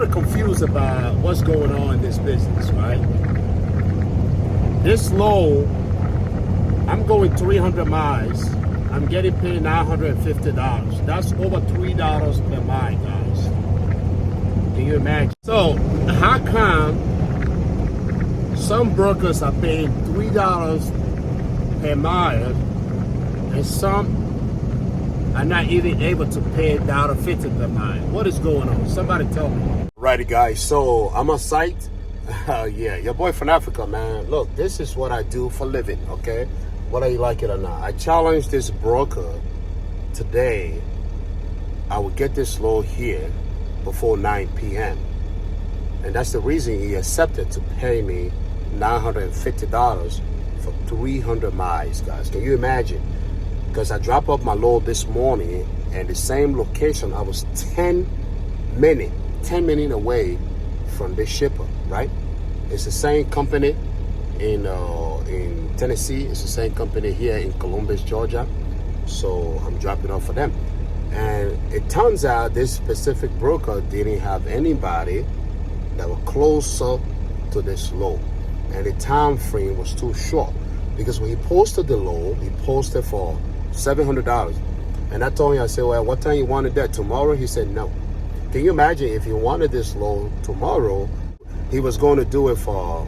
little confused about what's going on in this business, right? This low, I'm going 300 miles. I'm getting paid $950. That's over $3 per mile, guys. Can you imagine? So how come some brokers are paying $3 per mile and some are not even able to pay $1.50 per mile? What is going on? Somebody tell me. Righty, guys. So I'm on site. Yeah, your boy from Africa, man. Look, this is what I do for living, okay? Whether you like it or not. I challenge this broker today. I will get this load here before 9 p.m. And that's the reason he accepted to pay me $950 for 300 miles, guys. Can you imagine? Because I dropped off my load this morning and the same location, I was 10 minutes away from this shipper, right? It's the same company in Tennessee. It's the same company here in Columbus, Georgia. So I'm dropping off for them. And it turns out this specific broker didn't have anybody that was closer to this load. And the time frame was too short. Because when he posted the load, he posted for $700. And I told him, I said, well, what time you wanted that? Tomorrow? He said, no. Can you imagine if he wanted this load tomorrow, he was going to do it for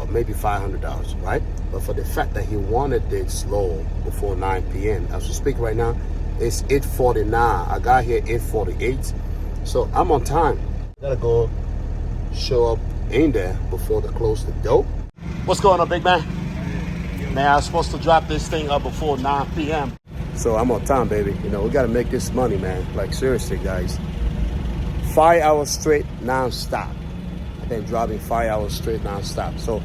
maybe $500, right? But for the fact that he wanted this load before 9 p.m., as we speak right now, it's 8:49. I got here 8:48. So I'm on time. I gotta go show up in there before they close the door. What's going on, big man? Man, I was supposed to drop this thing up before 9 p.m. So I'm on time, baby. You know, we got to make this money, man. Like, seriously, guys. 5 hours straight, non-stop. I've been driving 5 hours straight, non-stop. So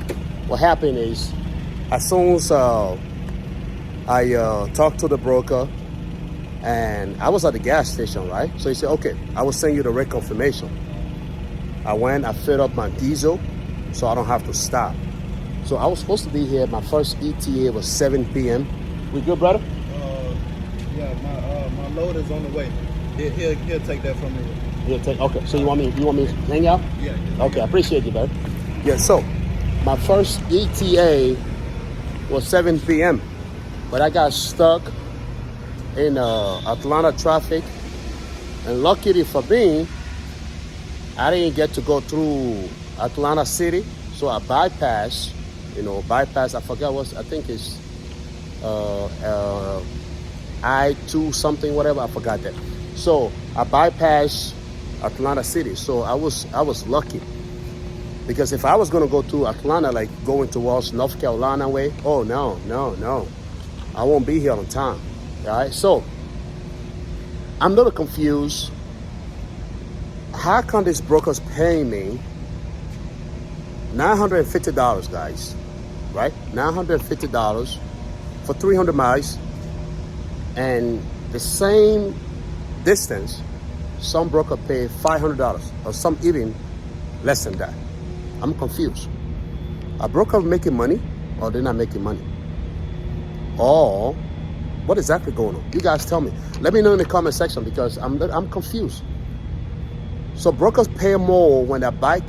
what happened is, as soon as I talked to the broker, and I was at the gas station, right? So he said, okay, I will send you the rate confirmation. I went, I filled up my diesel, so I don't have to stop. So I was supposed to be here. My first ETA was 7 p.m. We good, brother? Yeah, my load is on the way. He'll take that from me. He'll take. Okay. So you want me to hang out? Yeah. Okay, I appreciate you, brother. Yeah. So my first ETA was 7 p.m. But I got stuck in Atlanta traffic, and luckily for me, I didn't get to go through Atlanta City, so I bypassed. I forgot I think it's I-2 something, whatever, I forgot that. So I bypassed Atlanta City. So I was lucky. Because if I was gonna go to Atlanta, like going towards North Carolina way, oh no. I won't be here on time. All right, so I'm a little confused. How come this broker's paying me $950, guys? Right? $950 for 300 miles, and the same distance, some broker pay $500 or some even less than that. I'm confused. Are brokers making money or they're not making money? Or what is exactly going on? You guys tell me. Let me know in the comment section because I'm confused. So brokers pay more when that bike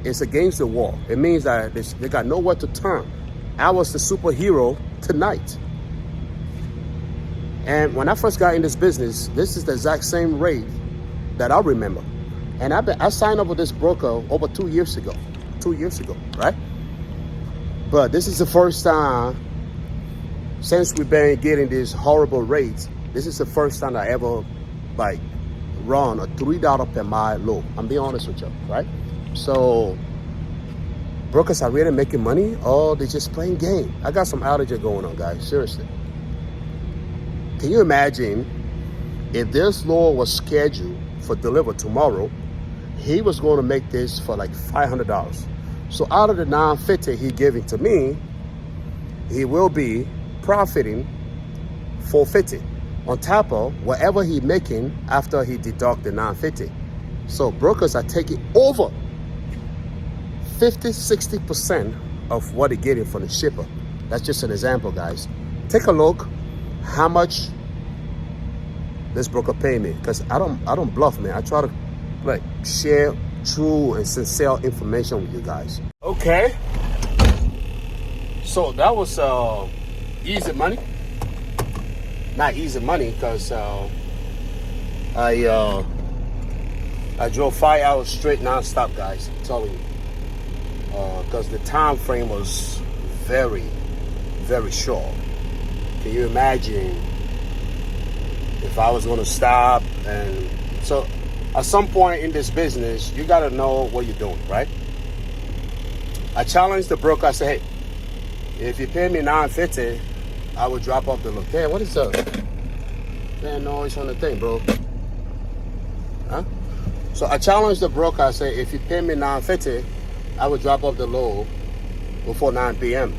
is against the wall. It means that they got nowhere to turn. I was the superhero tonight. And when I first got in this business, this is the exact same rate that I remember. And I signed up with this broker over 2 years ago. 2 years ago, right? But this is the first time since we've been getting these horrible rates. This is the first time I ever run a $3 per mile low. I'm being honest with you, right? So brokers are really making money or they just playing game? I got some outage going on, guys, seriously. Can you imagine if this load was scheduled for deliver tomorrow, he was going to make this for like $500. So out of the $950 he giving to me, he will be profiting $450 on top of whatever he making after he deduct the $950. So brokers are taking over 50-60% of what they're getting from the shipper. That's just an example, guys. Take a look how much this broker pay me, because I don't bluff, man. I try to share true and sincere information with you guys. Okay. So that was easy money. Not easy money because I drove 5 hours straight non-stop, guys. I'm telling you, because the time frame was very, very short. Can you imagine if I was going to stop? And so at some point in this business, you got to know what you're doing, right? I challenged the broker. I said, hey, if you pay me $9.50, I would drop off the load. Damn, what is up? Man, noise on the thing, bro. Huh? So I challenged the broker. I said, if you pay me $9.50, I would drop off the load before 9 p.m.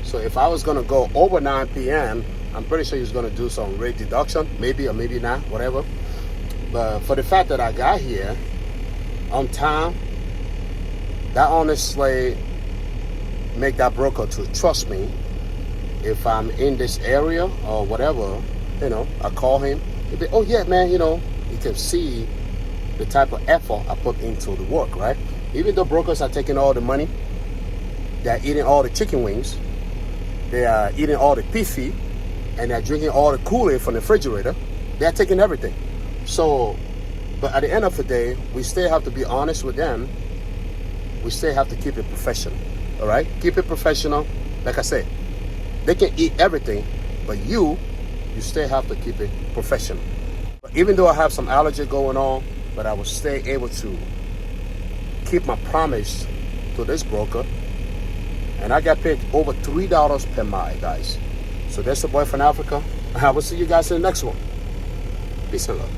So if I was going to go over 9 p.m., I'm pretty sure he's going to do some rate deduction, maybe or maybe not, whatever. But for the fact that I got here on time, that honestly make that broker to trust me. If I'm in this area or whatever, I call him. He'll be, oh yeah, man, you can see the type of effort I put into the work, right? Even though brokers are taking all the money, they're eating all the chicken wings, they are eating all the beefy, and they're drinking all the Kool-Aid from the refrigerator. They're taking everything. So, but at the end of the day, we still have to be honest with them. We still have to keep it professional, all right? Keep it professional. Like I said, they can eat everything, but you still have to keep it professional. But even though I have some allergy going on, but I was still able to keep my promise to this broker. And I got paid over $3 per mile, guys. So that's the boy from Africa. I will see you guys in the next one. Peace and love.